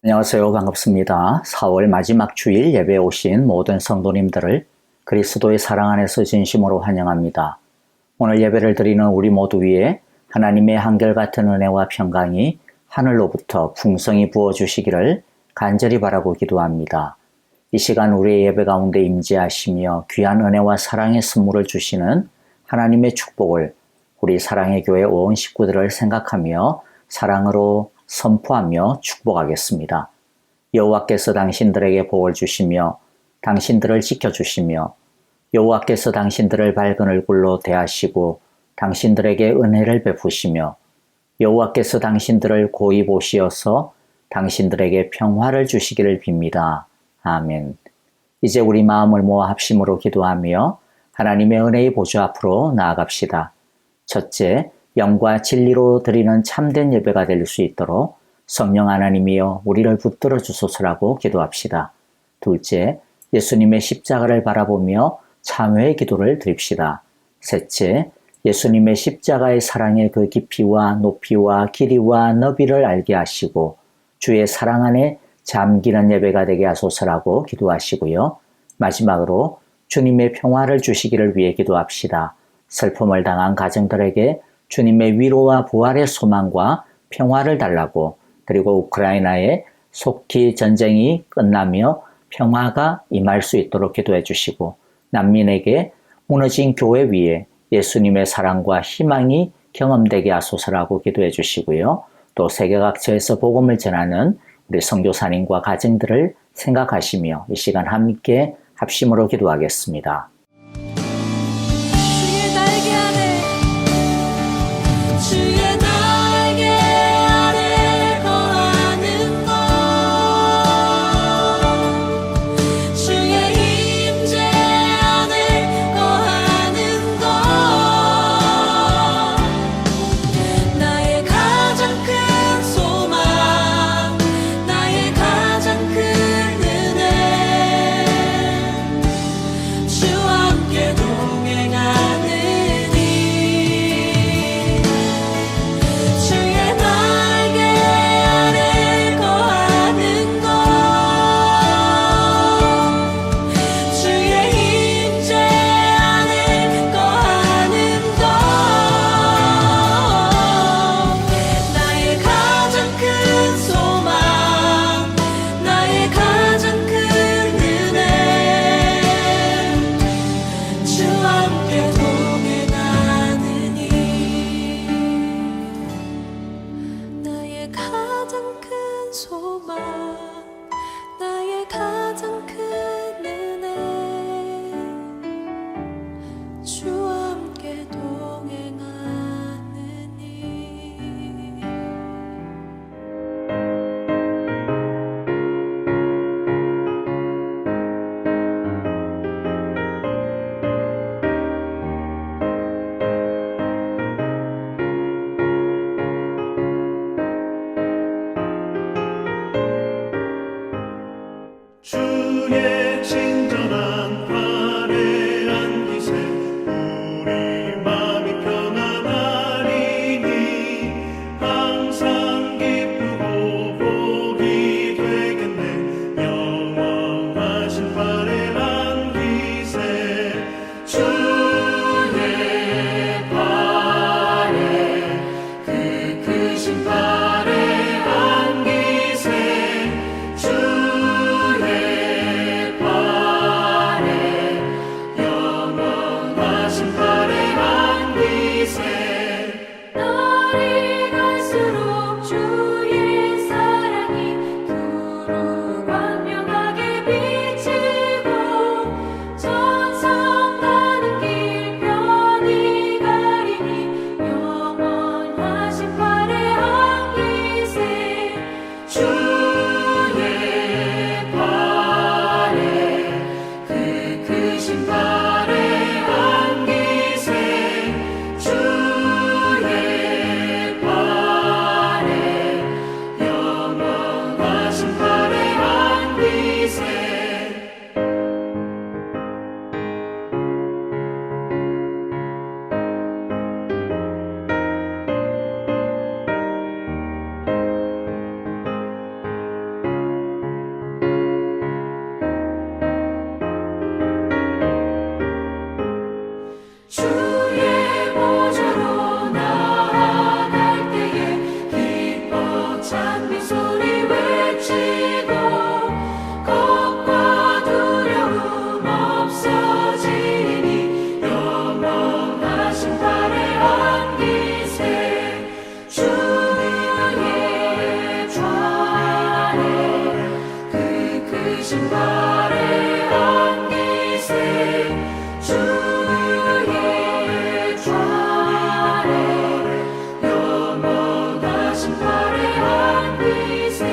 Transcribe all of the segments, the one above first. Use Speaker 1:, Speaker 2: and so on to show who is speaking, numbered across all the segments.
Speaker 1: 안녕하세요. 반갑습니다. 4월 마지막 주일 예배에 오신 모든 성도님들을 그리스도의 사랑 안에서 진심으로 환영합니다. 오늘 예배를 드리는 우리 모두 위에 하나님의 한결같은 은혜와 평강이 하늘로부터 풍성히 부어주시기를 간절히 바라고 기도합니다. 이 시간 우리의 예배 가운데 임재하시며 귀한 은혜와 사랑의 선물을 주시는 하나님의 축복을 우리 사랑의 교회 온 식구들을 생각하며 사랑으로 선포하며 축복하겠습니다. 여호와께서 당신들에게 복을 주시며 당신들을 지켜주시며 여호와께서 당신들을 밝은 얼굴로 대하시고 당신들에게 은혜를 베푸시며 여호와께서 당신들을 고이 보시어서 당신들에게 평화를 주시기를 빕니다. 아멘. 이제 우리 마음을 모아 합심으로 기도하며 하나님의 은혜의 보좌 앞으로 나아갑시다. 첫째, 영과 진리로 드리는 참된 예배가 될 수 있도록 성령 하나님이여 우리를 붙들어 주소서라고 기도합시다. 둘째, 예수님의 십자가를 바라보며 참회의 기도를 드립시다. 셋째, 예수님의 십자가의 사랑의 그 깊이와 높이와 길이와 너비를 알게 하시고 주의 사랑 안에 잠기는 예배가 되게 하소서라고 기도하시고요. 마지막으로 주님의 평화를 주시기를 위해 기도합시다. 슬픔을 당한 가정들에게 주님의 위로와 부활의 소망과 평화를 달라고, 그리고 우크라이나에 속히 전쟁이 끝나며 평화가 임할 수 있도록 기도해 주시고, 난민에게 무너진 교회 위에 예수님의 사랑과 희망이 경험되게 하소서라고 기도해 주시고요. 또 세계 각처에서 복음을 전하는 우리 선교사님과 가정들을 생각하시며 이 시간 함께 합심으로 기도하겠습니다.
Speaker 2: 찬미 소리 외치고 겁과 두려움 없어지니 영원하신 발에 안기세 주의 좌에 그 크신 발에 안기세 주의 좌에 영원하신 발에 안기세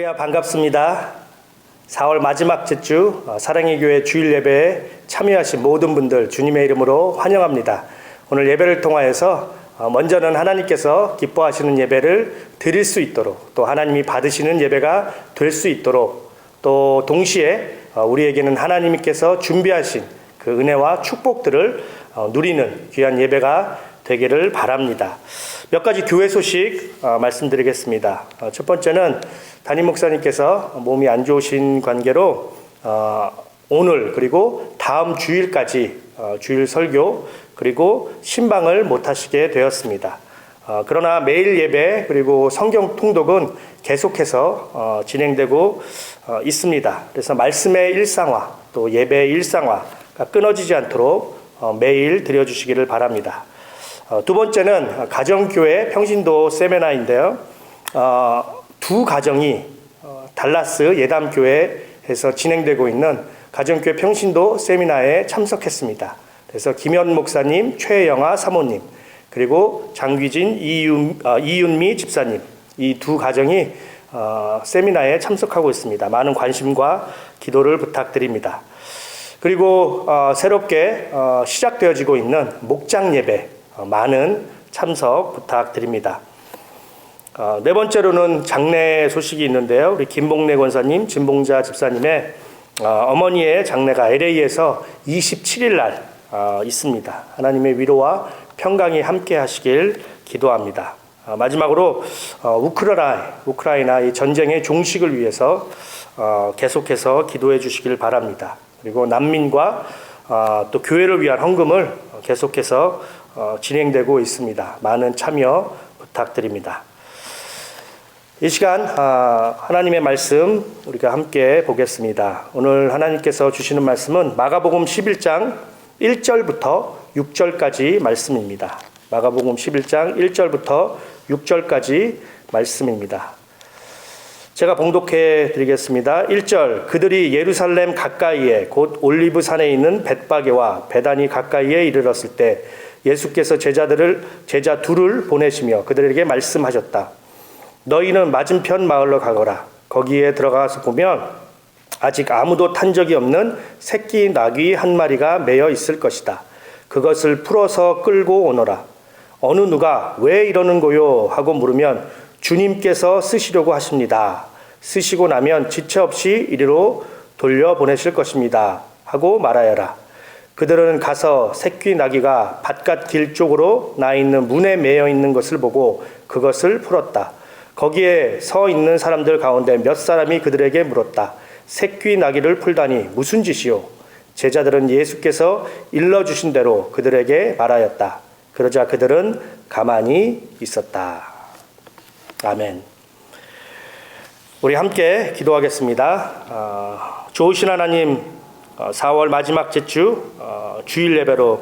Speaker 3: 할렐루야, 반갑습니다. 4월 마지막 주 사랑의 교회 주일 예배에 참여하신 모든 분들 주님의 이름으로 환영합니다. 오늘 예배를 통하여서 먼저는 하나님께서 기뻐하시는 예배를 드릴 수 있도록, 또 하나님이 받으시는 예배가 될 수 있도록, 또 동시에 우리에게는 하나님께서 준비하신 그 은혜와 축복들을 누리는 귀한 예배가 되기를 바랍니다. 몇 가지 교회 소식 말씀드리겠습니다. 첫 번째는 담임 목사님께서 몸이 안 좋으신 관계로 오늘 그리고 다음 주일까지 주일 설교 그리고 신방을 못 하시게 되었습니다. 그러나 매일 예배 그리고 성경 통독은 계속해서 진행되고 있습니다. 그래서 말씀의 일상화 또 예배의 일상화가 끊어지지 않도록 매일 드려주시기를 바랍니다. 두 번째는 가정교회 평신도 세미나인데요. 두 가정이 달라스 예담교회에서 진행되고 있는 가정교회 평신도 세미나에 참석했습니다. 그래서 김현 목사님, 최영아 사모님, 그리고 장귀진, 이윤미 집사님, 이 두 가정이 세미나에 참석하고 있습니다. 많은 관심과 기도를 부탁드립니다. 그리고 새롭게 시작되어지고 있는 목장 예배 많은 참석 부탁드립니다. 네 번째로는 장례 소식이 있는데요. 우리 김봉래 권사님, 진봉자 집사님의 어머니의 장례가 LA에서 27일 날 있습니다. 하나님의 위로와 평강이 함께 하시길 기도합니다. 마지막으로 우크라이나 이 전쟁의 종식을 위해서 계속해서 기도해 주시길 바랍니다. 그리고 난민과 또 교회를 위한 헌금을 계속해서 진행되고 있습니다. 많은 참여 부탁드립니다. 이 시간 하나님의 말씀 우리가 함께 보겠습니다. 오늘 하나님께서 주시는 말씀은 마가복음 11장 1절부터 6절까지 말씀입니다. 마가복음 11장 1절부터 6절까지 말씀입니다. 제가 봉독해 드리겠습니다. 1절, 그들이 예루살렘 가까이에 곧 올리브산에 있는 벳바게와 베다니 가까이에 이르렀을 때 예수께서 제자 둘을 보내시며 그들에게 말씀하셨다. 너희는 맞은편 마을로 가거라. 거기에 들어가서 보면 아직 아무도 탄 적이 없는 새끼 나귀 한 마리가 매여 있을 것이다. 그것을 풀어서 끌고 오너라. 어느 누가 왜 이러는 거요? 하고 물으면 주님께서 쓰시려고 하십니다. 쓰시고 나면 지체 없이 이리로 돌려보내실 것입니다. 하고 말하여라. 그들은 가서 새끼 나귀가 밭갓 길 쪽으로 나 있는 문에 매여 있는 것을 보고 그것을 풀었다. 거기에 서 있는 사람들 가운데 몇 사람이 그들에게 물었다. 새끼 나귀를 풀다니 무슨 짓이요? 제자들은 예수께서 일러주신 대로 그들에게 말하였다. 그러자 그들은 가만히 있었다. 아멘. 우리 함께 기도하겠습니다. 좋으신 하나님, 4월 마지막 주 주일 예배로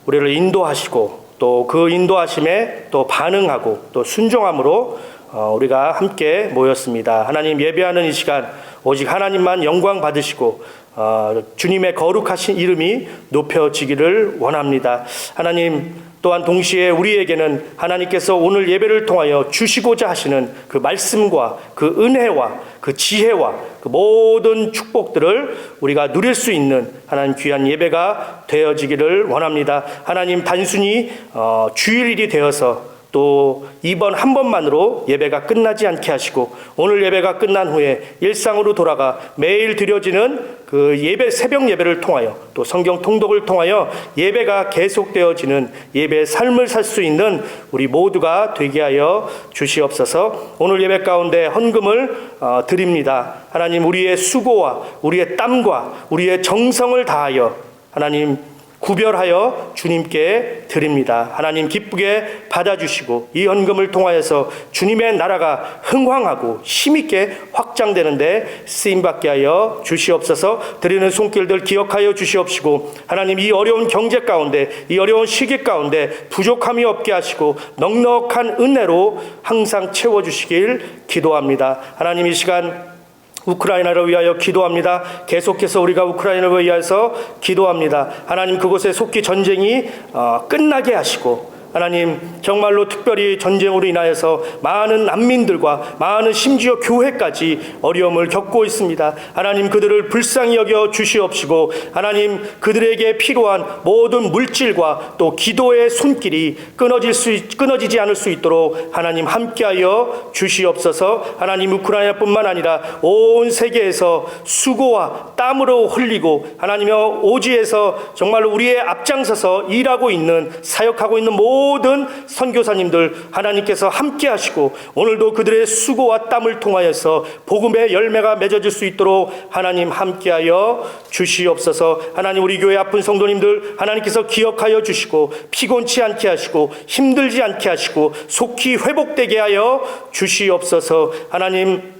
Speaker 3: 우리를 인도하시고 또 그 인도하심에 또 반응하고 또 순종함으로 우리가 함께 모였습니다. 하나님, 예배하는 이 시간 오직 하나님만 영광 받으시고 주님의 거룩하신 이름이 높여지기를 원합니다. 하나님, 또한 동시에 우리에게는 하나님께서 오늘 예배를 통하여 주시고자 하시는 그 말씀과 그 은혜와 그 지혜와 그 모든 축복들을 우리가 누릴 수 있는 하나님 귀한 예배가 되어지기를 원합니다. 하나님, 단순히 주일일이 되어서 또 이번 한 번만으로 예배가 끝나지 않게 하시고 오늘 예배가 끝난 후에 일상으로 돌아가 매일 드려지는 그 예배, 새벽 예배를 통하여 또 성경 통독을 통하여 예배가 계속되어지는 예배의 삶을 살 수 있는 우리 모두가 되게 하여 주시옵소서. 오늘 예배 가운데 헌금을 드립니다. 하나님, 우리의 수고와 우리의 땀과 우리의 정성을 다하여 하나님 구별하여 주님께 드립니다. 하나님, 기쁘게 받아주시고 이 헌금을 통하여서 주님의 나라가 흥황하고 힘있게 확장되는데 쓰임받게 하여 주시옵소서. 드리는 손길들 기억하여 주시옵시고 하나님, 이 어려운 경제 가운데 이 어려운 시기 가운데 부족함이 없게 하시고 넉넉한 은혜로 항상 채워주시길 기도합니다. 하나님, 이 시간 우크라이나를 위하여 기도합니다. 계속해서 우리가 우크라이나를 위하여서 기도합니다. 하나님, 그곳에 속히 전쟁이 끝나게 하시고 하나님 정말로 특별히 전쟁으로 인하여서 많은 난민들과 많은 심지어 교회까지 어려움을 겪고 있습니다. 하나님 그들을 불쌍히 여겨 주시옵시고 하나님 그들에게 필요한 모든 물질과 또 기도의 손길이 끊어지지 않을 수 있도록 하나님 함께하여 주시옵소서. 하나님 우크라이나뿐만 아니라 온 세계에서 수고와 땀으로 흘리고 하나님의 오지에서 정말로 우리의 앞장서서 일하고 있는 사역하고 있는 모든 선교사님들 하나님께서 함께 하시고 오늘도 그들의 수고와 땀을 통하여서 복음의 열매가 맺어질 수 있도록 하나님 함께하여 주시옵소서. 하나님 우리 교회 아픈 성도님들 하나님께서 기억하여 주시고 피곤치 않게 하시고 힘들지 않게 하시고 속히 회복되게 하여 주시옵소서. 하나님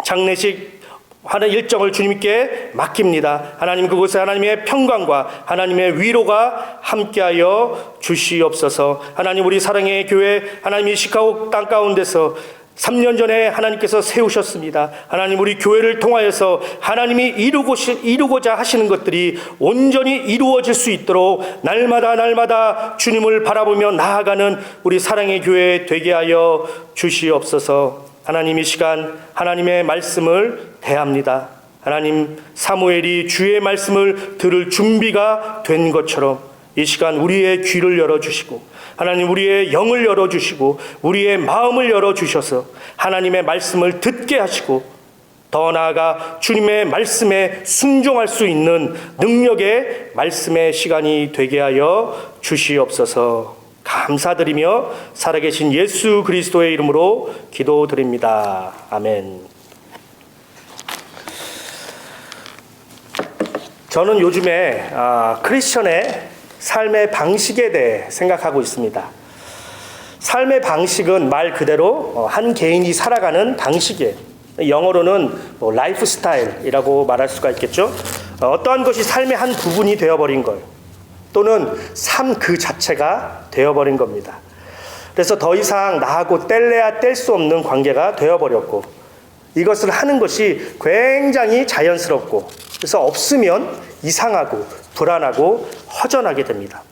Speaker 3: 장례식 하는 일정을 주님께 맡깁니다. 하나님 그곳에 하나님의 평강과 하나님의 위로가 함께하여 주시옵소서. 하나님 우리 사랑의 교회 하나님이 시카고 땅 가운데서 3년 전에 하나님께서 세우셨습니다. 하나님 우리 교회를 통하여서 하나님이 이루고자 하시는 것들이 온전히 이루어질 수 있도록 날마다 주님을 바라보며 나아가는 우리 사랑의 교회 되게 하여 주시옵소서. 하나님 이 시간 하나님의 말씀을 대합니다. 하나님 사무엘이 주의 말씀을 들을 준비가 된 것처럼 이 시간 우리의 귀를 열어주시고 하나님 우리의 영을 열어주시고 우리의 마음을 열어주셔서 하나님의 말씀을 듣게 하시고 더 나아가 주님의 말씀에 순종할 수 있는 능력의 말씀의 시간이 되게 하여 주시옵소서. 감사드리며 살아계신 예수 그리스도의 이름으로 기도드립니다. 아멘. 저는 요즘에 크리스천의 삶의 방식에 대해 생각하고 있습니다. 삶의 방식은 말 그대로 한 개인이 살아가는 방식이에요. 영어로는 라이프 스타일이라고 말할 수가 있겠죠. 어떠한 것이 삶의 한 부분이 되어버린 거예요. 또는 삶 그 자체가 되어버린 겁니다. 그래서 더 이상 나하고 뗄래야 뗄 수 없는 관계가 되어버렸고 이것을 하는 것이 굉장히 자연스럽고 그래서 없으면 이상하고 불안하고 허전하게 됩니다.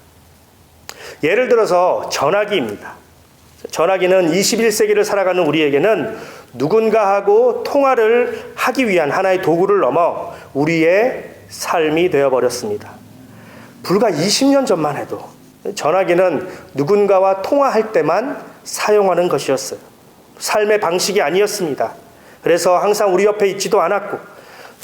Speaker 3: 예를 들어서 전화기입니다. 전화기는 21세기를 살아가는 우리에게는 누군가하고 통화를 하기 위한 하나의 도구를 넘어 우리의 삶이 되어버렸습니다. 불과 20년 전만 해도 전화기는 누군가와 통화할 때만 사용하는 것이었어요. 삶의 방식이 아니었습니다. 그래서 항상 우리 옆에 있지도 않았고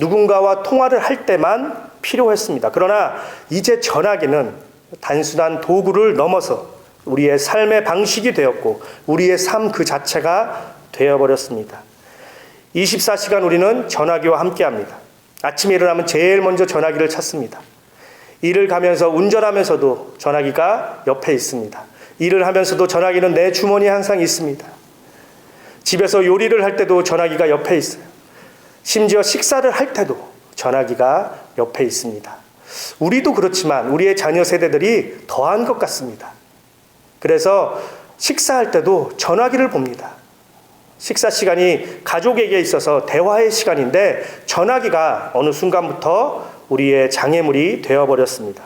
Speaker 3: 누군가와 통화를 할 때만 필요했습니다. 그러나 이제 전화기는 단순한 도구를 넘어서 우리의 삶의 방식이 되었고 우리의 삶 그 자체가 되어버렸습니다. 24시간 우리는 전화기와 함께합니다. 아침에 일어나면 제일 먼저 전화기를 찾습니다. 일을 가면서 운전하면서도 전화기가 옆에 있습니다. 일을 하면서도 전화기는 내 주머니에 항상 있습니다. 집에서 요리를 할 때도 전화기가 옆에 있어요. 심지어 식사를 할 때도 전화기가 옆에 있습니다. 우리도 그렇지만 우리의 자녀 세대들이 더한 것 같습니다. 그래서 식사할 때도 전화기를 봅니다. 식사 시간이 가족에게 있어서 대화의 시간인데 전화기가 어느 순간부터 우리의 장애물이 되어버렸습니다.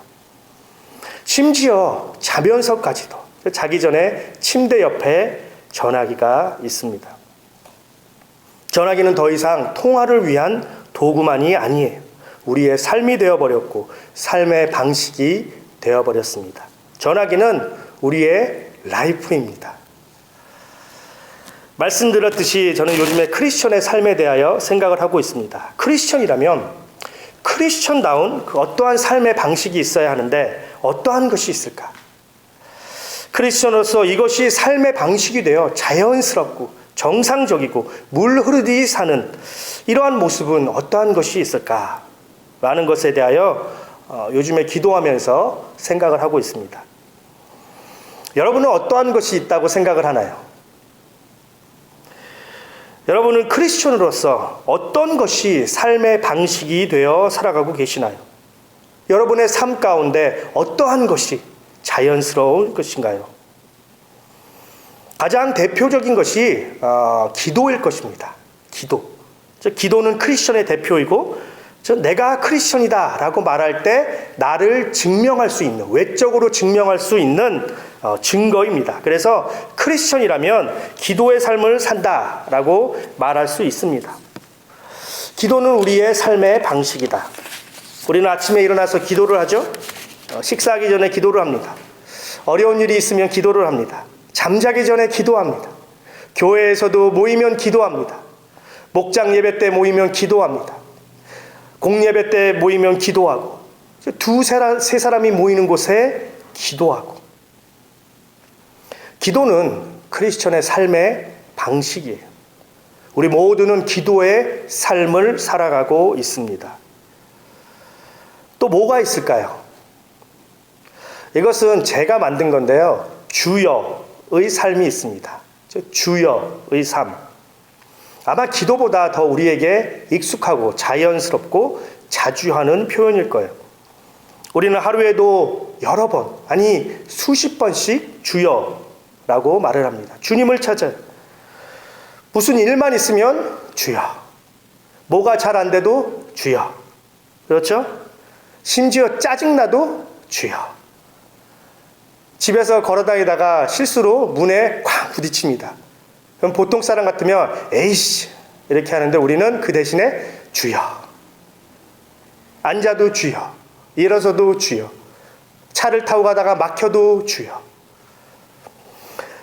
Speaker 3: 심지어 자면서까지도 자기 전에 침대 옆에 전화기가 있습니다. 전화기는 더 이상 통화를 위한 도구만이 아니에요. 우리의 삶이 되어버렸고 삶의 방식이 되어버렸습니다. 전화기는 우리의 라이프입니다. 말씀드렸듯이 저는 요즘에 크리스천의 삶에 대하여 생각을 하고 있습니다. 크리스천이라면 크리스천다운 그 어떠한 삶의 방식이 있어야 하는데 어떠한 것이 있을까? 크리스천으로서 이것이 삶의 방식이 되어 자연스럽고 정상적이고 물 흐르듯이 사는 이러한 모습은 어떠한 것이 있을까? 라는 것에 대하여 요즘에 기도하면서 생각을 하고 있습니다. 여러분은 어떠한 것이 있다고 생각을 하나요? 여러분은 크리스천으로서 어떤 것이 삶의 방식이 되어 살아가고 계시나요? 여러분의 삶 가운데 어떠한 것이 자연스러운 것인가요? 가장 대표적인 것이 기도일 것입니다. 기도는 크리스천의 대표이고 내가 크리스천이다 라고 말할 때 나를 증명할 수 있는, 외적으로 증명할 수 있는 증거입니다. 그래서 크리스천이라면 기도의 삶을 산다라고 말할 수 있습니다. 기도는 우리의 삶의 방식이다. 우리는 아침에 일어나서 기도를 하죠. 식사하기 전에 기도를 합니다. 어려운 일이 있으면 기도를 합니다. 잠자기 전에 기도합니다. 교회에서도 모이면 기도합니다. 목장 예배 때 모이면 기도합니다. 공예배 때 모이면 기도하고, 세 사람이 모이는 곳에 기도하고. 기도는 크리스천의 삶의 방식이에요. 우리 모두는 기도의 삶을 살아가고 있습니다. 또 뭐가 있을까요? 이것은 제가 만든 건데요. 주여의 삶이 있습니다. 주여의 삶. 아마 기도보다 더 우리에게 익숙하고 자연스럽고 자주 하는 표현일 거예요. 우리는 하루에도 여러 번, 아니 수십 번씩 주여라고 말을 합니다. 주님을 찾아요. 무슨 일만 있으면 주여. 뭐가 잘 안 돼도 주여. 그렇죠? 심지어 짜증나도 주여. 집에서 걸어다니다가 실수로 문에 쾅 부딪힙니다. 그럼 보통 사람 같으면 에이씨 이렇게 하는데 우리는 그 대신에 주여. 앉아도 주여. 일어서도 주여. 차를 타고 가다가 막혀도 주여.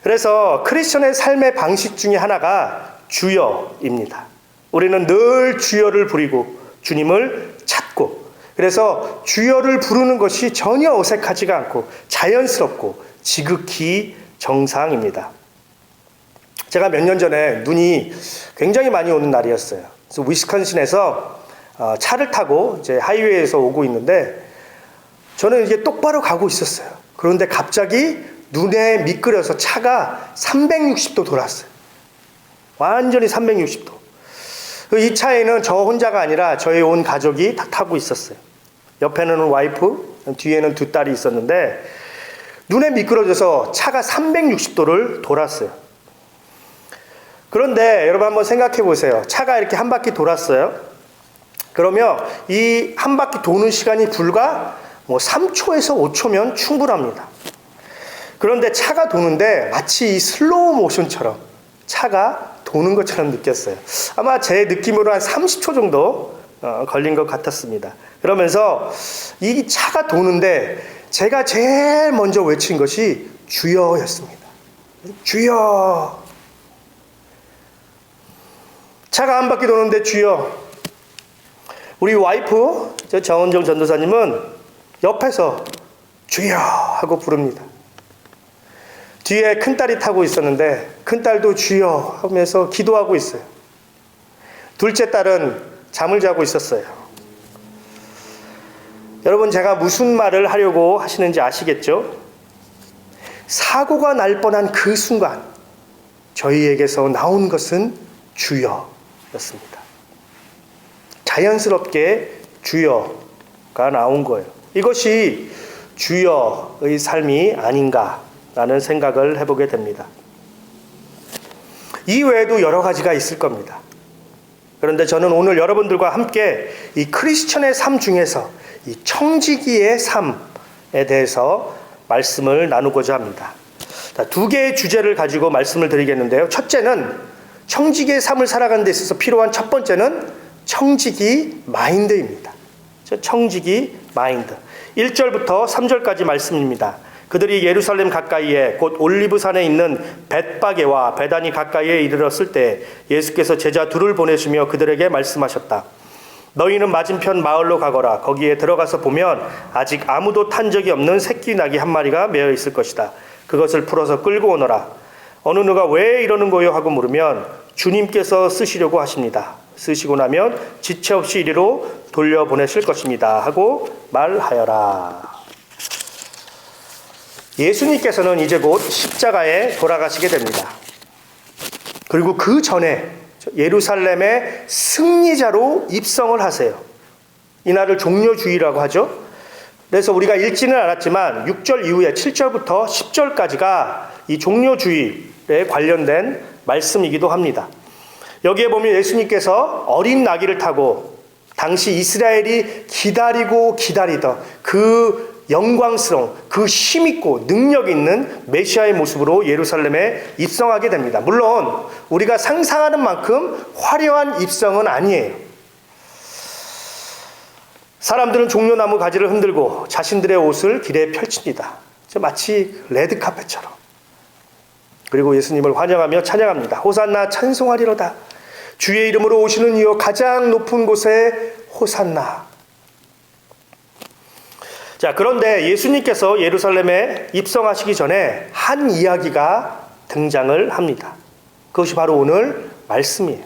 Speaker 3: 그래서 크리스천의 삶의 방식 중에 하나가 주여입니다. 우리는 늘 주여를 부리고 주님을 찾고, 그래서 주여를 부르는 것이 전혀 어색하지가 않고 자연스럽고 지극히 정상입니다. 제가 몇 년 전에 눈이 굉장히 많이 오는 날이었어요. 그래서 위스콘신에서 차를 타고 이제 하이웨이에서 오고 있는데 저는 이제 똑바로 가고 있었어요. 그런데 갑자기 눈에 미끄러서 차가 360도 돌았어요. 완전히 360도. 이 차에는 저 혼자가 아니라 저희 온 가족이 다 타고 있었어요. 옆에는 와이프, 뒤에는 두 딸이 있었는데 눈에 미끄러져서 차가 360도를 돌았어요. 그런데 여러분 한번 생각해 보세요. 차가 이렇게 한 바퀴 돌았어요. 그러면 이 한 바퀴 도는 시간이 불과 3초에서 5초면 충분합니다. 그런데 차가 도는데 마치 이 슬로우 모션처럼 차가 도는 것처럼 느꼈어요. 아마 제 느낌으로 한 30초 정도 걸린 것 같았습니다. 그러면서 이 차가 도는데 제가 제일 먼저 외친 것이 주여였습니다. 주여. 차가 한 바퀴 도는데 주여. 우리 와이프 정은정 전도사님은 옆에서 주여 하고 부릅니다. 뒤에 큰딸이 타고 있었는데 큰딸도 주여 하면서 기도하고 있어요. 둘째 딸은 잠을 자고 있었어요. 여러분, 제가 무슨 말을 하려고 하시는지 아시겠죠? 사고가 날 뻔한 그 순간 저희에게서 나온 것은 주여였습니다. 자연스럽게 주여가 나온 거예요. 이것이 주여의 삶이 아닌가라는 생각을 해보게 됩니다. 이 외에도 여러 가지가 있을 겁니다. 그런데 저는 오늘 여러분들과 함께 이 크리스천의 삶 중에서 이 청지기의 삶에 대해서 말씀을 나누고자 합니다. 두 개의 주제를 가지고 말씀을 드리겠는데요. 첫째는 청지기의 삶을 살아가는 데 있어서 필요한 첫 번째는 청지기 마인드입니다. 청지기 마인드. 1절부터 3절까지 말씀입니다. 그들이 예루살렘 가까이에 곧 올리브산에 있는 벳바게와 베다니 가까이에 이르렀을 때 예수께서 제자 둘을 보내시며 그들에게 말씀하셨다. 너희는 맞은편 마을로 가거라. 거기에 들어가서 보면 아직 아무도 탄 적이 없는 새끼 나귀 한 마리가 매어 있을 것이다. 그것을 풀어서 끌고 오너라. 어느 누가 왜 이러는 거요 하고 물으면 주님께서 쓰시려고 하십니다. 쓰시고 나면 지체 없이 이리로 돌려보내실 것입니다 하고 말하여라. 예수님께서는 이제 곧 십자가에 돌아가시게 됩니다. 그리고 그 전에 예루살렘의 승리자로 입성을 하세요. 이날을 종려주의라고 하죠. 그래서 우리가 읽지는 않았지만 6절 이후에 7절부터 10절까지가 이 종려주의에 관련된 말씀이기도 합니다. 여기에 보면 예수님께서 어린 나귀를 타고 당시 이스라엘이 기다리고 기다리던 그 영광스러운 그 힘있고 능력 있는 메시아의 모습으로 예루살렘에 입성하게 됩니다. 물론 우리가 상상하는 만큼 화려한 입성은 아니에요. 사람들은 종려나무 가지를 흔들고 자신들의 옷을 길에 펼칩니다. 마치 레드카펫처럼. 그리고 예수님을 환영하며 찬양합니다. 호산나 찬송하리로다. 주의 이름으로 오시는 이여 가장 높은 곳에 호산나. 자, 그런데 예수님께서 예루살렘에 입성하시기 전에 한 이야기가 등장을 합니다. 그것이 바로 오늘 말씀이에요.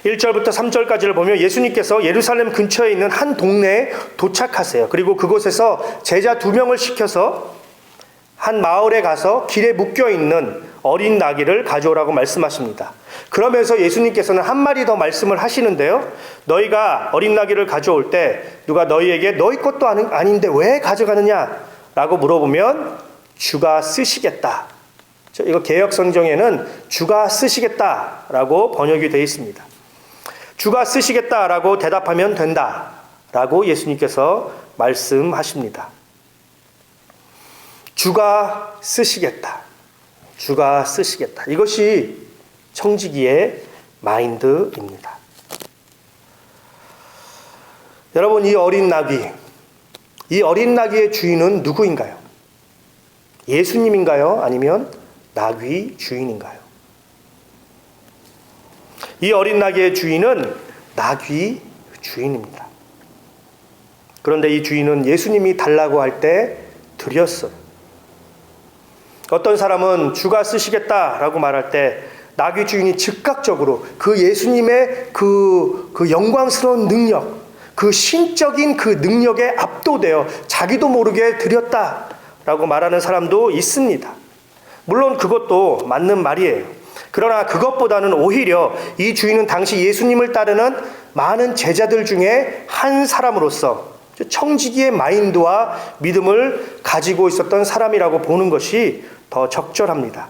Speaker 3: 1절부터 3절까지를 보면 예수님께서 예루살렘 근처에 있는 한 동네에 도착하세요. 그리고 그곳에서 제자 2명을 시켜서 한 마을에 가서 길에 묶여있는 어린 나귀를 가져오라고 말씀하십니다. 그러면서 예수님께서는 한 마디 더 말씀을 하시는데요. 너희가 어린 나귀를 가져올 때 누가 너희에게 너희 것도 아닌데 왜 가져가느냐? 라고 물어보면 주가 쓰시겠다. 이거 개역성경에는 주가 쓰시겠다라고 번역이 되어 있습니다. 주가 쓰시겠다라고 대답하면 된다라고 예수님께서 말씀하십니다. 주가 쓰시겠다. 주가 쓰시겠다. 이것이 청지기의 마인드입니다. 여러분, 이 어린 나귀의 주인은 누구인가요? 예수님인가요? 아니면 나귀 주인인가요? 이 어린 나귀의 주인은 나귀 주인입니다. 그런데 이 주인은 예수님이 달라고 할 때 드렸어요. 어떤 사람은 주가 쓰시겠다라고 말할 때 나귀 주인이 즉각적으로 그 예수님의 그 영광스러운 능력, 그 신적인 그 능력에 압도되어 자기도 모르게 드렸다라고 말하는 사람도 있습니다. 물론 그것도 맞는 말이에요. 그러나 그것보다는 오히려 이 주인은 당시 예수님을 따르는 많은 제자들 중에 한 사람으로서 청지기의 마인드와 믿음을 가지고 있었던 사람이라고 보는 것이 더 적절합니다.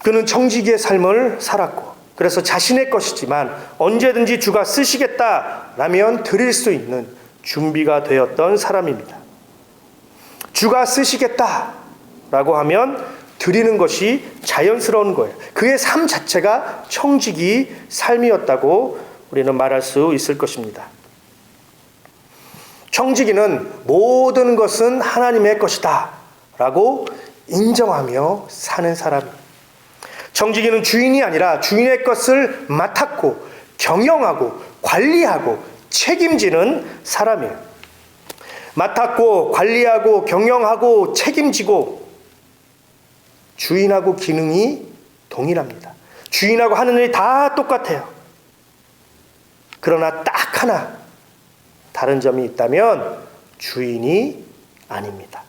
Speaker 3: 그는 청지기의 삶을 살았고, 그래서 자신의 것이지만 언제든지 주가 쓰시겠다라면 드릴 수 있는 준비가 되었던 사람입니다. 주가 쓰시겠다라고 하면 드리는 것이 자연스러운 거예요. 그의 삶 자체가 청지기 삶이었다고 우리는 말할 수 있을 것입니다. 청지기는 모든 것은 하나님의 것이다 라고 인정하며 사는 사람입니다. 청지기는 주인이 아니라 주인의 것을 맡았고 경영하고 관리하고 책임지는 사람이에요. 맡았고 관리하고 경영하고 책임지고 주인하고 기능이 동일합니다. 주인하고 하는 일이 다 똑같아요. 그러나 딱 하나 다른 점이 있다면 주인이 아닙니다.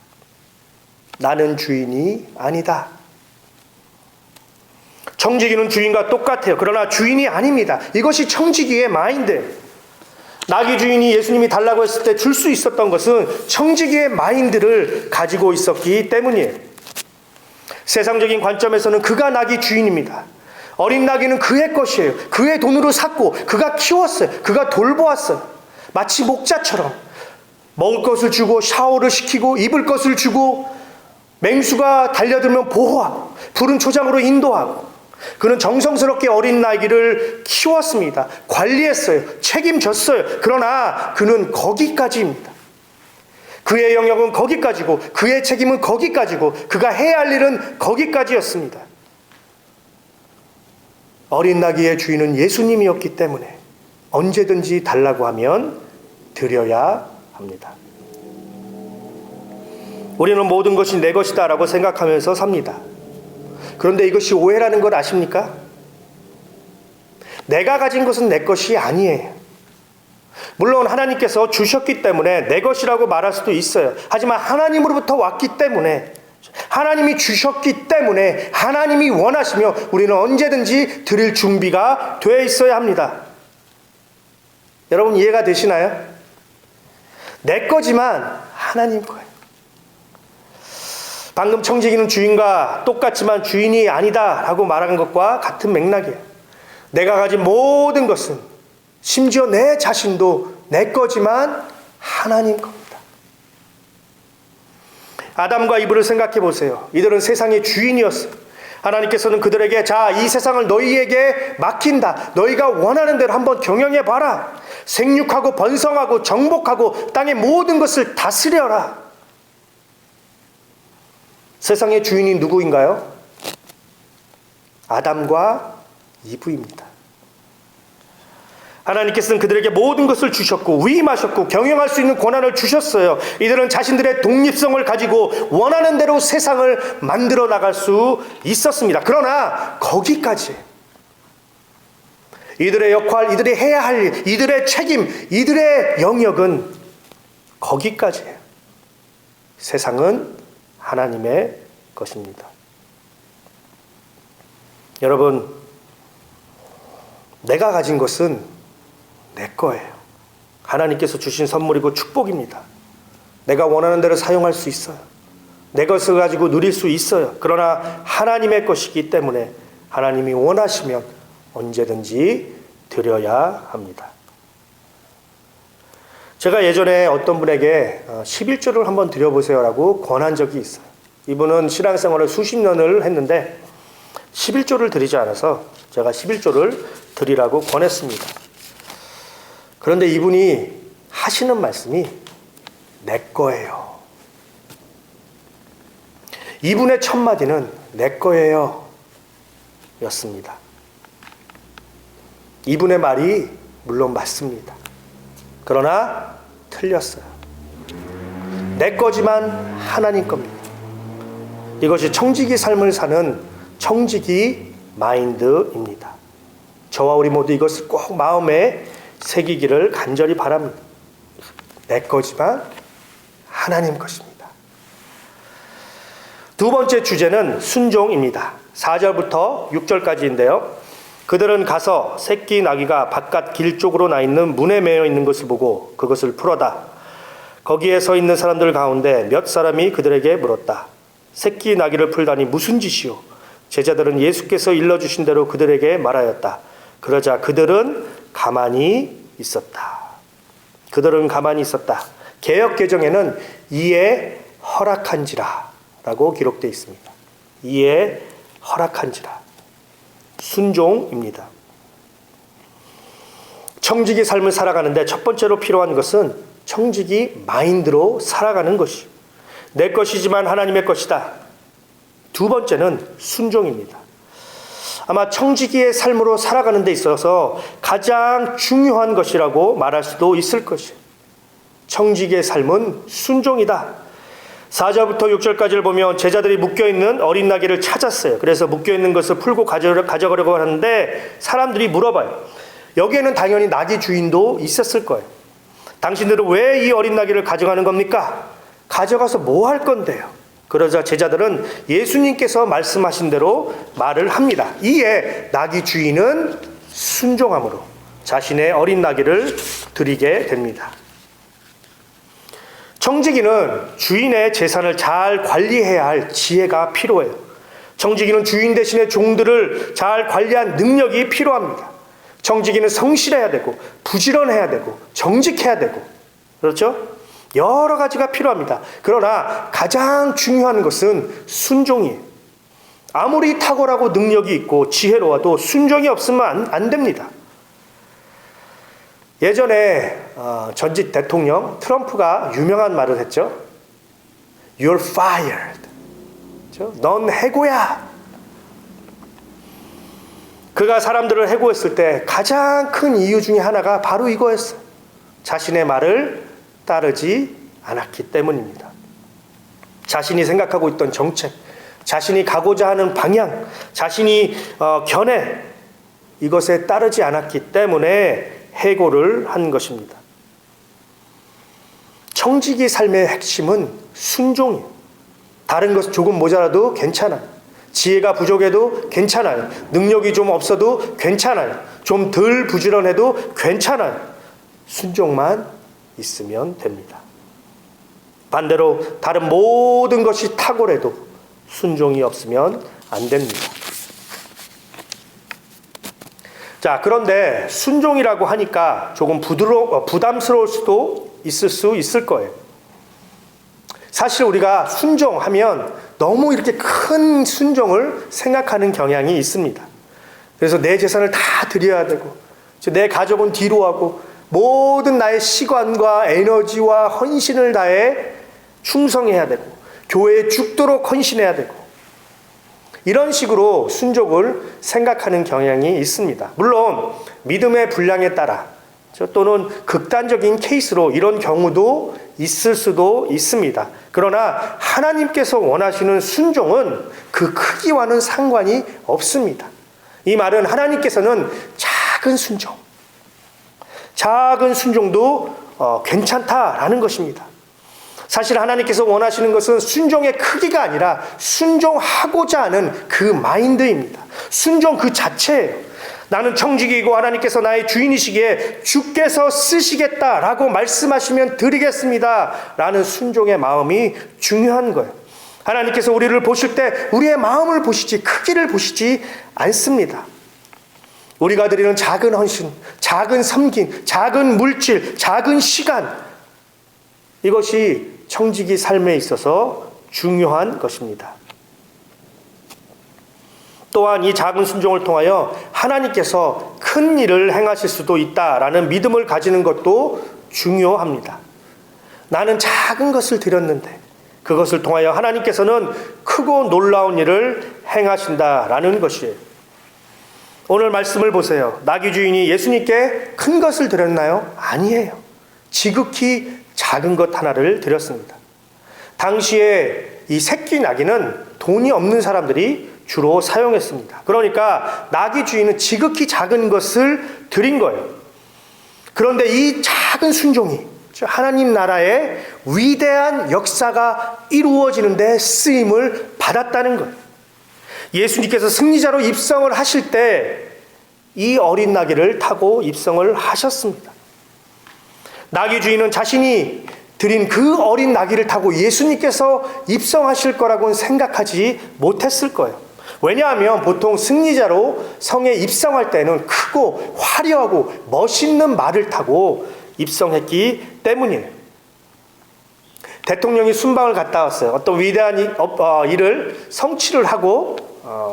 Speaker 3: 나는 주인이 아니다. 청지기는 주인과 똑같아요. 그러나 주인이 아닙니다. 이것이 청지기의 마인드예요. 나귀 주인이 예수님이 달라고 했을 때 줄 수 있었던 것은 청지기의 마인드를 가지고 있었기 때문이에요. 세상적인 관점에서는 그가 나귀 주인입니다. 어린 나귀는 그의 것이에요. 그의 돈으로 샀고 그가 키웠어요. 그가 돌보았어요. 마치 목자처럼 먹을 것을 주고 샤워를 시키고 입을 것을 주고 맹수가 달려들면 보호하고 푸른 초장으로 인도하고 그는 정성스럽게 어린 나귀를 키웠습니다. 관리했어요. 책임졌어요. 그러나 그는 거기까지입니다. 그의 영역은 거기까지고 그의 책임은 거기까지고 그가 해야 할 일은 거기까지였습니다. 어린 나귀의 주인은 예수님이었기 때문에 언제든지 달라고 하면 드려야 합니다. 우리는 모든 것이 내 것이다 라고 생각하면서 삽니다. 그런데 이것이 오해라는 걸 아십니까? 내가 가진 것은 내 것이 아니에요. 물론 하나님께서 주셨기 때문에 내 것이라고 말할 수도 있어요. 하지만 하나님으로부터 왔기 때문에 하나님이 주셨기 때문에 하나님이 원하시며 우리는 언제든지 드릴 준비가 되어 있어야 합니다. 여러분 이해가 되시나요? 내 거지만 하나님 거예요. 방금 청지기는 주인과 똑같지만 주인이 아니다 라고 말한 것과 같은 맥락이에요. 내가 가진 모든 것은 심지어 내 자신도 내 거지만 하나님 겁니다. 아담과 이브를 생각해 보세요. 이들은 세상의 주인이었어요. 하나님께서는 그들에게 자, 이 세상을 너희에게 맡긴다. 너희가 원하는 대로 한번 경영해 봐라. 생육하고 번성하고 정복하고 땅의 모든 것을 다스려라. 세상의 주인이 누구인가요? 아담과 이브입니다. 하나님께서는 그들에게 모든 것을 주셨고 위임하셨고 경영할 수 있는 권한을 주셨어요. 이들은 자신들의 독립성을 가지고 원하는 대로 세상을 만들어 나갈 수 있었습니다. 그러나 거기까지 이들의 역할, 이들이 해야 할 일, 이들의 책임, 이들의 영역은 거기까지예요. 세상은 하나님의 것입니다. 여러분, 내가 가진 것은 내 거예요. 하나님께서 주신 선물이고 축복입니다. 내가 원하는 대로 사용할 수 있어요. 내 것을 가지고 누릴 수 있어요. 그러나 하나님의 것이기 때문에 하나님이 원하시면 언제든지 드려야 합니다. 제가 예전에 어떤 분에게 11조를 한번 드려보세요라고 권한 적이 있어요. 이분은 신앙생활을 수십 년을 했는데 11조를 드리지 않아서 제가 11조를 드리라고 권했습니다. 그런데 이분이 하시는 말씀이 내 거예요. 이분의 첫 마디는 내 거예요 였습니다. 이분의 말이 물론 맞습니다. 그러나 틀렸어요. 내 거지만 하나님 겁니다. 이것이 청지기 삶을 사는 청지기 마인드입니다. 저와 우리 모두 이것을 꼭 마음에 새기기를 간절히 바랍니다. 내 거지만 하나님 것입니다. 두 번째 주제는 순종입니다. 4절부터 6절까지인데요. 그들은 가서 새끼 나귀가 바깥 길 쪽으로 나 있는 문에 매여 있는 것을 보고 그것을 풀어다. 거기에 서 있는 사람들 가운데 몇 사람이 그들에게 물었다. 새끼 나귀를 풀다니 무슨 짓이오? 제자들은 예수께서 일러주신 대로 그들에게 말하였다. 그러자 그들은 가만히 있었다. 그들은 가만히 있었다. 개역 개정에는 이에 허락한지라 라고 기록되어 있습니다. 이에 허락한지라. 순종입니다. 청지기 삶을 살아가는데 첫 번째로 필요한 것은 청지기 마인드로 살아가는 것이요. 내 것이지만 하나님의 것이다. 두 번째는 순종입니다. 아마 청지기의 삶으로 살아가는 데 있어서 가장 중요한 것이라고 말할 수도 있을 것이에요. 청지기의 삶은 순종이다. 4절부터 6절까지를 보면 제자들이 묶여있는 어린 나귀를 찾았어요. 그래서 묶여있는 것을 풀고 가져가려고 하는데 사람들이 물어봐요. 여기에는 당연히 나귀 주인도 있었을 거예요. 당신들은 왜 이 어린 나귀를 가져가는 겁니까? 가져가서 뭐 할 건데요? 그러자 제자들은 예수님께서 말씀하신 대로 말을 합니다. 이에 나귀 주인은 순종함으로 자신의 어린 나귀를 드리게 됩니다. 청지기는 주인의 재산을 잘 관리해야 할 지혜가 필요해요. 청지기는 주인 대신에 종들을 잘 관리한 능력이 필요합니다. 청지기는 성실해야 되고 부지런해야 되고 정직해야 되고 그렇죠? 여러 가지가 필요합니다. 그러나 가장 중요한 것은 순종이에요. 아무리 탁월하고 능력이 있고 지혜로워도 순종이 없으면 안 됩니다. 예전에 전직 대통령 트럼프가 유명한 말을 했죠. You're fired. 그렇죠? 넌 해고야. 그가 사람들을 해고했을 때 가장 큰 이유 중에 하나가 바로 이거였어요. 자신의 말을 따르지 않았기 때문입니다. 자신이 생각하고 있던 정책, 자신이 가고자 하는 방향, 자신이 견해, 이것에 따르지 않았기 때문에 해고를 한 것입니다. 청지기 삶의 핵심은 순종이에요. 다른 것 조금 모자라도 괜찮아요. 지혜가 부족해도 괜찮아요. 능력이 좀 없어도 괜찮아요. 좀 덜 부지런해도 괜찮아요. 순종만 있으면 됩니다. 반대로 다른 모든 것이 탁월해도 순종이 없으면 안 됩니다. 자, 그런데 순종이라고 하니까 조금 부담스러울 수도 있을 거예요. 사실 우리가 순종하면 너무 이렇게 큰 순종을 생각하는 경향이 있습니다. 그래서 내 재산을 다 드려야 되고, 내 가족은 뒤로 하고, 모든 나의 시간과 에너지와 헌신을 다해 충성해야 되고, 교회에 죽도록 헌신해야 되고, 이런 식으로 순종을 생각하는 경향이 있습니다. 물론 믿음의 분량에 따라 또는 극단적인 케이스로 이런 경우도 있을 수도 있습니다. 그러나 하나님께서 원하시는 순종은 그 크기와는 상관이 없습니다. 이 말은 하나님께서는 작은 순종도 괜찮다라는 것입니다. 사실 하나님께서 원하시는 것은 순종의 크기가 아니라 순종하고자 하는 그 마인드입니다. 순종 그 자체예요. 나는 청지기이고 하나님께서 나의 주인이시기에 주께서 쓰시겠다라고 말씀하시면 드리겠습니다 라는 순종의 마음이 중요한 거예요. 하나님께서 우리를 보실 때 우리의 마음을 보시지 크기를 보시지 않습니다. 우리가 드리는 작은 헌신, 작은 섬김, 작은 물질, 작은 시간, 이것이 청지기 삶에 있어서 중요한 것입니다. 또한 이 작은 순종을 통하여 하나님께서 큰 일을 행하실 수도 있다라는 믿음을 가지는 것도 중요합니다. 나는 작은 것을 드렸는데 그것을 통하여 하나님께서는 크고 놀라운 일을 행하신다라는 것이에요. 오늘 말씀을 보세요. 나귀 주인이 예수님께 큰 것을 드렸나요? 아니에요. 지극히 작은 것 하나를 드렸습니다. 당시에 이 새끼 나귀는 돈이 없는 사람들이 주로 사용했습니다. 그러니까 나귀 주인은 지극히 작은 것을 드린 거예요. 그런데 이 작은 순종이 하나님 나라의 위대한 역사가 이루어지는 데 쓰임을 받았다는 거예요. 예수님께서 승리자로 입성을 하실 때 이 어린 나귀를 타고 입성을 하셨습니다. 나귀 주인은 자신이 드린 그 어린 나귀를 타고 예수님께서 입성하실 거라고는 생각하지 못했을 거예요. 왜냐하면 보통 승리자로 성에 입성할 때는 크고 화려하고 멋있는 말을 타고 입성했기 때문이에요. 대통령이 순방을 갔다 왔어요. 어떤 위대한 일을 성취를 하고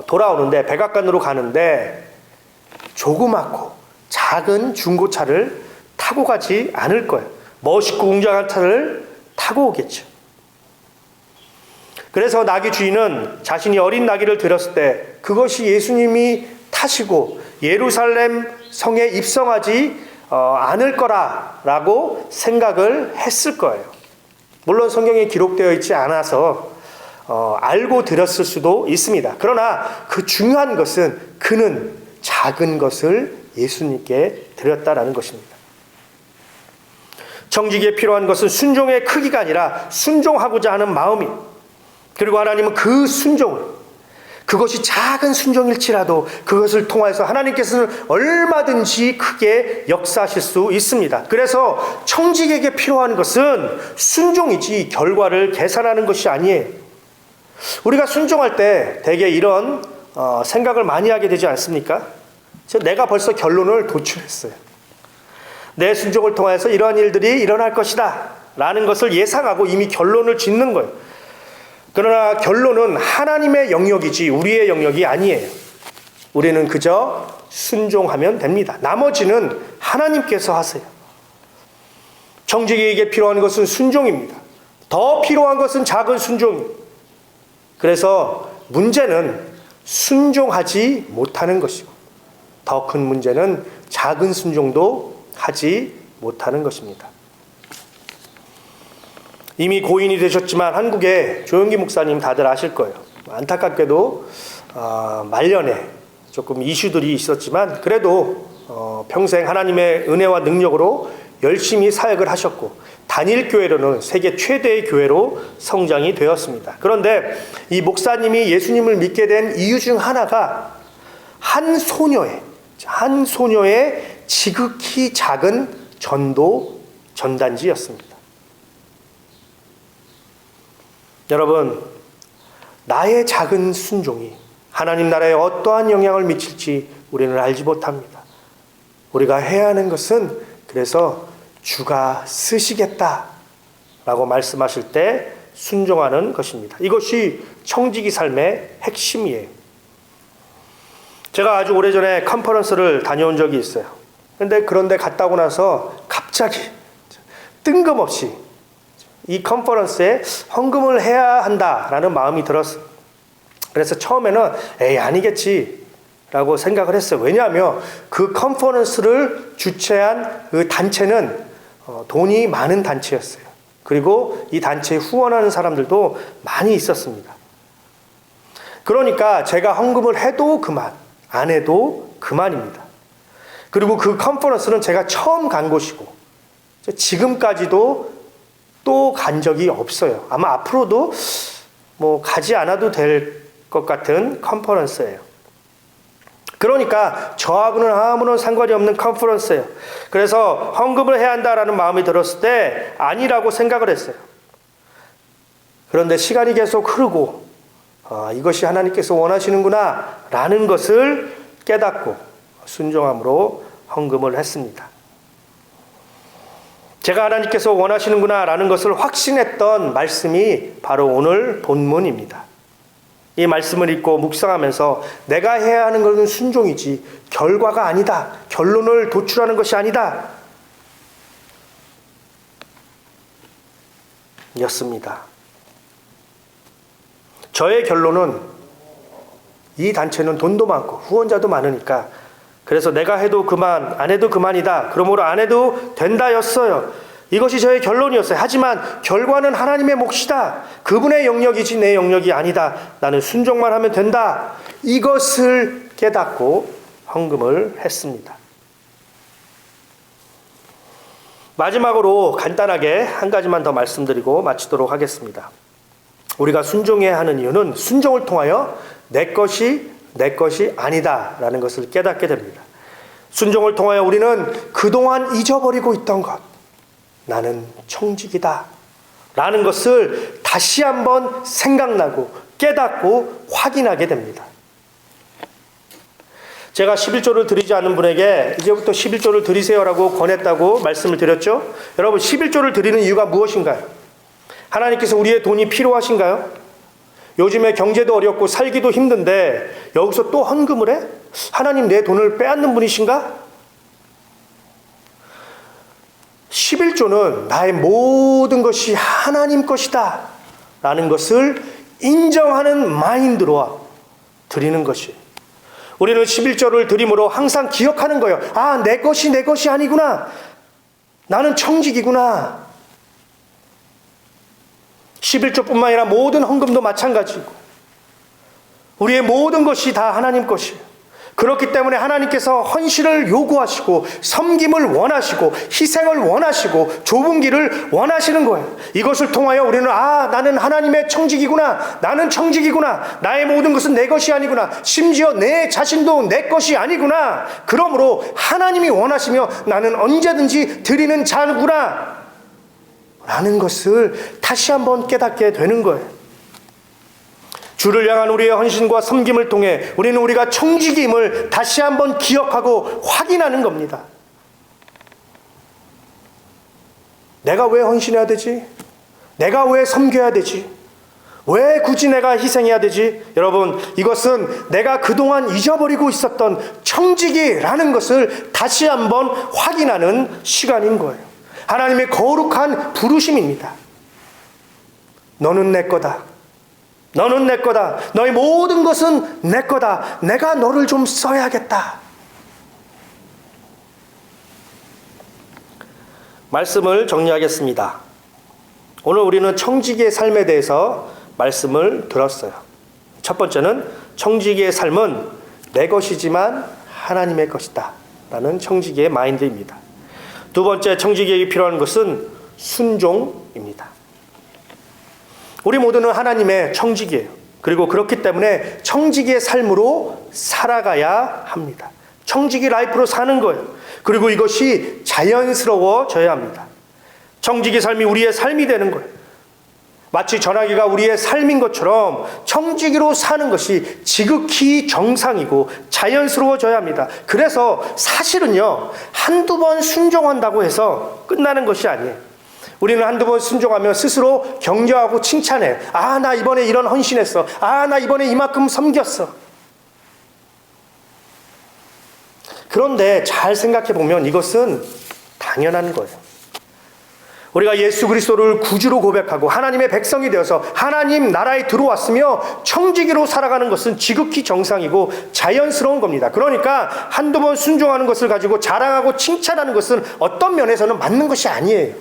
Speaker 3: 돌아오는데 백악관으로 가는데 조그맣고 작은 중고차를 타고 가지 않을 거예요. 멋있고 웅장한 차를 타고 오겠죠. 그래서 나귀 주인은 자신이 어린 나귀를 들였을 때 그것이 예수님이 타시고 예루살렘 성에 입성하지 않을 거라고 생각을 했을 거예요. 물론 성경에 기록되어 있지 않아서 알고 들었을 수도 있습니다. 그러나 그 중요한 것은 그는 작은 것을 예수님께 드렸다라는 것입니다. 청지기에 필요한 것은 순종의 크기가 아니라 순종하고자 하는 마음이에요. 그리고 하나님은 그 순종을, 그것이 작은 순종일지라도 그것을 통해서 하나님께서는 얼마든지 크게 역사하실 수 있습니다. 그래서 청지기에게 필요한 것은 순종이지 결과를 계산하는 것이 아니에요. 우리가 순종할 때 대개 이런 생각을 많이 하게 되지 않습니까? 내가 벌써 결론을 도출했어요. 내 순종을 통해서 이러한 일들이 일어날 것이다 라는 것을 예상하고 이미 결론을 짓는 거예요. 그러나 결론은 하나님의 영역이지 우리의 영역이 아니에요. 우리는 그저 순종하면 됩니다. 나머지는 하나님께서 하세요. 청지기에게 필요한 것은 순종입니다. 더 필요한 것은 작은 순종입니다. 그래서 문제는 순종하지 못하는 것이고 더 큰 문제는 작은 순종도 하지 못하는 것입니다. 이미 고인이 되셨지만 한국의 조영기 목사님 다들 아실 거예요. 안타깝게도 말년에 조금 이슈들이 있었지만 그래도 평생 하나님의 은혜와 능력으로 열심히 사역을 하셨고 단일교회로는 세계 최대의 교회로 성장이 되었습니다. 그런데 이 목사님이 예수님을 믿게 된 이유 중 하나가 한 소녀의 지극히 작은 전단지였습니다. 여러분, 나의 작은 순종이 하나님 나라에 어떠한 영향을 미칠지 우리는 알지 못합니다. 우리가 해야 하는 것은 그래서 주가 쓰시겠다라고 말씀하실 때 순종하는 것입니다. 이것이 청지기 삶의 핵심이에요. 제가 아주 오래전에 컨퍼런스를 다녀온 적이 있어요. 그런데 갔다 오고 나서 갑자기 뜬금없이 이 컨퍼런스에 헌금을 해야 한다라는 마음이 들었어요. 그래서 처음에는 에이 아니겠지 라고 생각을 했어요. 왜냐하면 그 컨퍼런스를 주최한 그 단체는 돈이 많은 단체였어요. 그리고 이 단체에 후원하는 사람들도 많이 있었습니다. 그러니까 제가 헌금을 해도 그만, 안 해도 그만입니다. 그리고 그 컨퍼런스는 제가 처음 간 곳이고 지금까지도 또 간 적이 없어요. 아마 앞으로도 가지 않아도 될 것 같은 컨퍼런스예요. 그러니까 저하고는 아무런 상관이 없는 컨퍼런스예요. 그래서 헌금을 해야 한다라는 마음이 들었을 때 아니라고 생각을 했어요. 그런데 시간이 계속 흐르고 이것이 하나님께서 원하시는구나 라는 것을 깨닫고 순종함으로 헌금을 했습니다. 제가 하나님께서 원하시는구나 라는 것을 확신했던 말씀이 바로 오늘 본문입니다. 이 말씀을 읽고 묵상하면서 내가 해야 하는 것은 순종이지 결과가 아니다. 결론을 도출하는 것이 아니다. 였습니다. 저의 결론은 이 단체는 돈도 많고 후원자도 많으니까 그래서 내가 해도 그만, 안 해도 그만이다. 그러므로 안 해도 된다였어요. 이것이 저의 결론이었어요. 하지만 결과는 하나님의 몫이다. 그분의 영역이지 내 영역이 아니다. 나는 순종만 하면 된다. 이것을 깨닫고 헌금을 했습니다. 마지막으로 간단하게 한 가지만 더 말씀드리고 마치도록 하겠습니다. 우리가 순종해야 하는 이유는 순종을 통하여 내 것이 아니다라는 것을 깨닫게 됩니다. 순종을 통하여 우리는 그동안 잊어버리고 있던 것, 나는 청직이다 라는 것을 다시 한번 생각나고 깨닫고 확인하게 됩니다. 제가 11조를 드리지 않는 분에게 이제부터 11조를 드리세요라고 권했다고 말씀을 드렸죠. 여러분 11조를 드리는 이유가 무엇인가요? 하나님께서 우리의 돈이 필요하신가요? 요즘에 경제도 어렵고 살기도 힘든데 여기서 또 헌금을 해? 하나님 내 돈을 빼앗는 분이신가? 11조는 나의 모든 것이 하나님 것이다 라는 것을 인정하는 마인드로 드리는 것이, 우리는 11조를 드림으로 항상 기억하는 거예요. 아, 내 것이 아니구나. 나는 청직이구나. 11조뿐만 아니라 모든 헌금도 마찬가지고 우리의 모든 것이 다 하나님 것이에요. 그렇기 때문에 하나님께서 헌신을 요구하시고 섬김을 원하시고 희생을 원하시고 좁은 길을 원하시는 거예요. 이것을 통하여 우리는 나는 하나님의 청직이구나. 나는 청직이구나. 나의 모든 것은 내 것이 아니구나. 심지어 내 자신도 내 것이 아니구나. 그러므로 하나님이 원하시며 나는 언제든지 드리는 자구나 라는 것을 다시 한번 깨닫게 되는 거예요. 주를 향한 우리의 헌신과 섬김을 통해 우리는 우리가 청직임을 다시 한번 기억하고 확인하는 겁니다. 내가 왜 헌신해야 되지? 내가 왜 섬겨야 되지? 왜 굳이 내가 희생해야 되지? 여러분, 이것은 내가 그동안 잊어버리고 있었던 청직이라는 것을 다시 한번 확인하는 시간인 거예요. 하나님의 거룩한 부르심입니다. 너는 내 거다. 너는 내 거다. 너의 모든 것은 내 거다. 내가 너를 좀 써야겠다. 말씀을 정리하겠습니다. 오늘 우리는 청지기의 삶에 대해서 말씀을 들었어요. 첫 번째는 청지기의 삶은 내 것이지만 하나님의 것이다 라는 청지기의 마인드입니다. 두 번째, 청지기에게 필요한 것은 순종입니다. 우리 모두는 하나님의 청지기예요. 그리고 그렇기 때문에 청지기의 삶으로 살아가야 합니다. 청지기 라이프로 사는 거예요. 그리고 이것이 자연스러워져야 합니다. 청지기 삶이 우리의 삶이 되는 거예요. 마치 전화기가 우리의 삶인 것처럼 청지기로 사는 것이 지극히 정상이고 자연스러워져야 합니다. 그래서 사실은요, 한두 번 순종한다고 해서 끝나는 것이 아니에요. 우리는 한두 번 순종하면 스스로 격려하고 칭찬해. 아, 나 이번에 이런 헌신했어. 아, 나 이번에 이만큼 섬겼어. 그런데 잘 생각해 보면 이것은 당연한 거예요. 우리가 예수 그리스도를 구주로 고백하고 하나님의 백성이 되어서 하나님 나라에 들어왔으며 청지기로 살아가는 것은 지극히 정상이고 자연스러운 겁니다. 그러니까 한두 번 순종하는 것을 가지고 자랑하고 칭찬하는 것은 어떤 면에서는 맞는 것이 아니에요.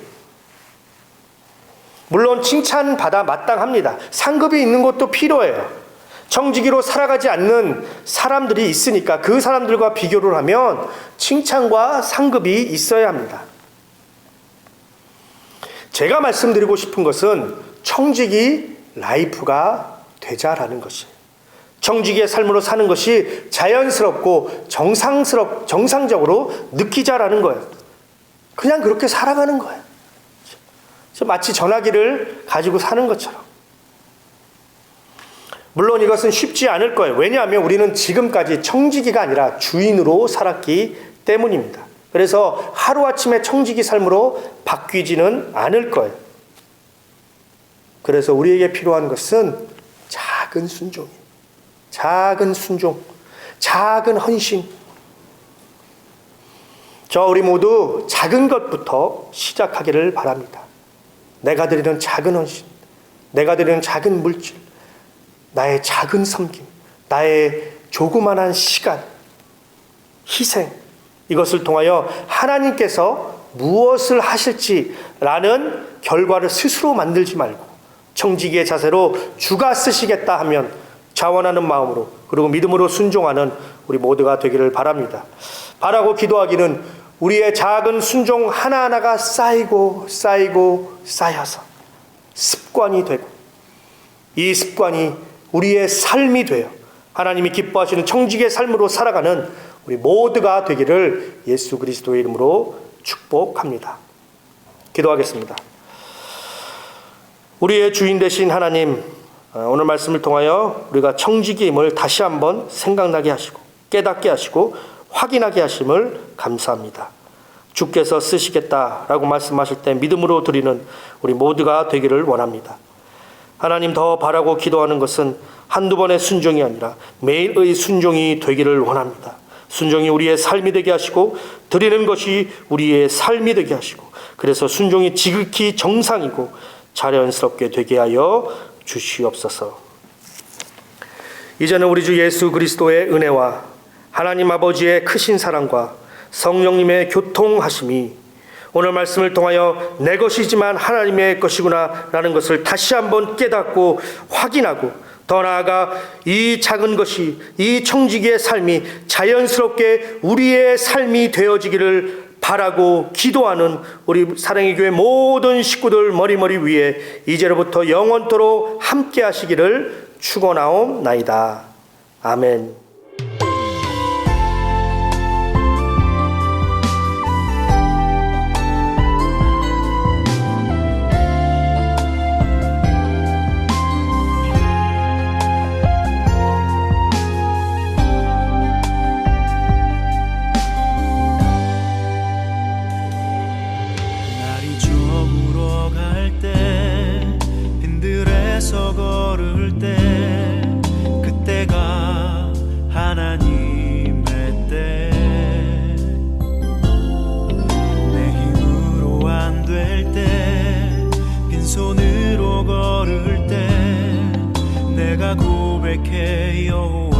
Speaker 3: 물론 칭찬받아 마땅합니다. 상급이 있는 것도 필요해요. 청지기로 살아가지 않는 사람들이 있으니까 그 사람들과 비교를 하면 칭찬과 상급이 있어야 합니다. 제가 말씀드리고 싶은 것은 청지기 라이프가 되자라는 것이에요. 청지기의 삶으로 사는 것이 자연스럽고 정상적으로 느끼자라는 거예요. 그냥 그렇게 살아가는 거예요. 마치 전화기를 가지고 사는 것처럼. 물론 이것은 쉽지 않을 거예요. 왜냐하면 우리는 지금까지 청지기가 아니라 주인으로 살았기 때문입니다. 그래서 하루아침에 청지기 삶으로 바뀌지는 않을 거예요. 그래서 우리에게 필요한 것은 작은 순종이에요. 작은 순종, 작은 헌신. 우리 모두 작은 것부터 시작하기를 바랍니다. 내가 드리는 작은 헌신, 내가 드리는 작은 물질, 나의 작은 섬김, 나의 조그만한 시간, 희생, 이것을 통하여 하나님께서 무엇을 하실지라는 결과를 스스로 만들지 말고 청지기의 자세로 주가 쓰시겠다 하면 자원하는 마음으로 그리고 믿음으로 순종하는 우리 모두가 되기를 바랍니다. 바라고 기도하기는 우리의 작은 순종 하나하나가 쌓이고 쌓여서 습관이 되고 이 습관이 우리의 삶이 되어 하나님이 기뻐하시는 청지기의 삶으로 살아가는 우리 모두가 되기를 예수 그리스도의 이름으로 축복합니다. 기도하겠습니다. 우리의 주인 되신 하나님, 오늘 말씀을 통하여 우리가 청지기임을 다시 한번 생각나게 하시고 깨닫게 하시고 확인하게 하심을 감사합니다. 주께서 쓰시겠다라고 말씀하실 때 믿음으로 드리는 우리 모두가 되기를 원합니다. 하나님, 더 바라고 기도하는 것은 한두 번의 순종이 아니라 매일의 순종이 되기를 원합니다. 순종이 우리의 삶이 되게 하시고 드리는 것이 우리의 삶이 되게 하시고 그래서 순종이 지극히 정상이고 자연스럽게 되게 하여 주시옵소서. 이제는 우리 주 예수 그리스도의 은혜와 하나님 아버지의 크신 사랑과 성령님의 교통하심이 오늘 말씀을 통하여 내 것이지만 하나님의 것이구나 라는 것을 다시 한번 깨닫고 확인하고 더 나아가 이 작은 것이 이 청지기의 삶이 자연스럽게 우리의 삶이 되어지기를 바라고 기도하는 우리 사랑의 교회 모든 식구들 머리머리 위에 이제로부터 영원토록 함께 하시기를 축원하옵나이다. 아멘.
Speaker 4: 걸을 때 그때가 하나님의 때 내 힘으로 안 될 때 빈손으로 걸을 때 내가 고백해 여호와